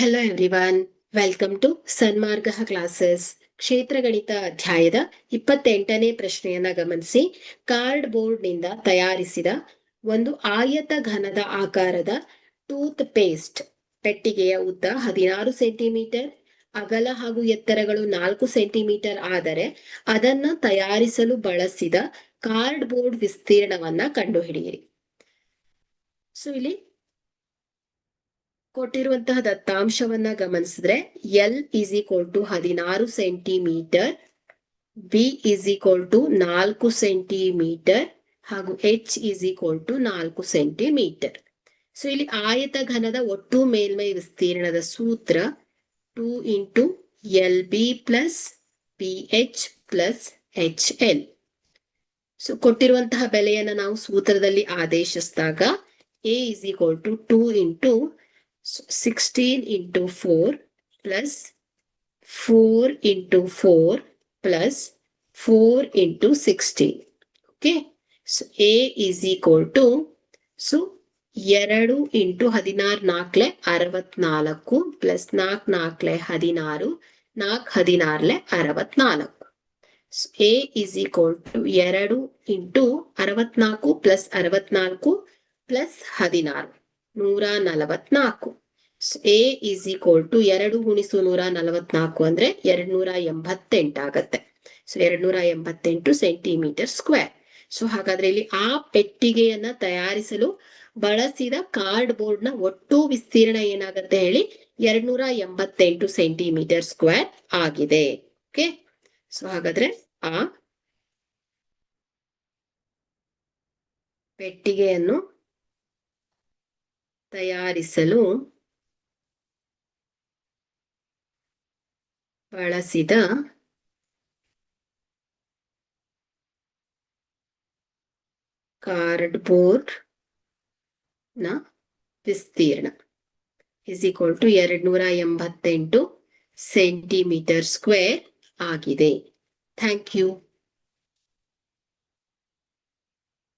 Hello everyone, welcome to Sanmarga classes. ಕ್ಷೇತ್ರಗಣಿತ ಅಧ್ಯಾಯದ 28ನೇ ಪ್ರಶ್ನೆಯನ್ನ ಗಮನಿಸಿ. ಕಾರ್ಡ್ ಬೋರ್ಡ್ ನಿಂದ ತಯಾರಿಸಿದ ಒಂದು ಆಯತ ಘನದ ಆಕಾರದ ಟೂತ್ ಪೇಸ್ಟ್ ಪೆಟ್ಟಿಗೆಯ ಉದ್ದ 16 ಸೆಂಟಿಮೀಟರ್, ಅಗಲ ಹಾಗೂ ಎತ್ತರಗಳು 4 ಸೆಂಟಿಮೀಟರ್ ಆದರೆ ಅದನ್ನ ತಯಾರಿಸಲು ಬಳಸಿದ ಕಾರ್ಡ್ ಬೋರ್ಡ್ ವಿಸ್ತೀರ್ಣವನ್ನ ಕಂಡುಹಿಡಿಯಿರಿ. ಸೊ ಇಲ್ಲಿ ಕೊಟ್ಟಿರುವಂತಹ ದತ್ತಾಂಶವನ್ನ ಗಮನಿಸಿದ್ರೆ L is equal to 16 centimetre, B is equal to 4 centimetre ಹಾಗೂ H is equal to 4 centimetre. So ಇಲ್ಲಿ ಆಯತ ಘನದ ಒಟ್ಟು ಮೇಲ್ಮೈ ವಿಸ್ತೀರ್ಣದ ಸೂತ್ರ 2 into L B plus P H plus H L. So ಕೊಟ್ಟಿರುವಂತಹ ಬೆಲೆಯನ್ನ ನಾವು ಸೂತ್ರದಲ್ಲಿ ಆದೇಶಿಸಿದಾಗ A is equal to 2 into 16 into 4 plus 4 into 4 plus 4 into 16. Okay. So A is equal to, so 2 into 16 4 64 plus 4 4 16 4 16 64. So A is equal to 2 into 64 plus 64 plus 16 144. A is equal to 2 ಗುಣಿಸು 144 ಅಂದ್ರೆ 288 ಆಗತ್ತೆ. So 288 centimetre square. So ಹಾಗಾದ್ರೆ ಇಲ್ಲಿ ಆ ಪೆಟ್ಟಿಗೆಯನ್ನ ತಯಾರಿಸಲು ಬಳಸಿದ cardboard ನ ಒಟ್ಟು ವಿಸ್ತೀರ್ಣ ಏನಾಗತ್ತೆ ಹೇಳಿ, 288 ಸೆಂಟಿಮೀಟರ್ ಸ್ಕ್ವೇರ್ ಆಗಿದೆ. ಓಕೆ, ಸೊ ಹಾಗಾದ್ರೆ ಆ ಪೆಟ್ಟಿಗೆಯನ್ನು ತಯಾರಿಸಲು ಬಳಸಿದ ಕಾರ್ಡ್ ಬೋರ್ಡ್ ನ ವಿಸ್ತೀರ್ಣ is equal to 288 centimetre square ಆಗಿದೆ. Thank you.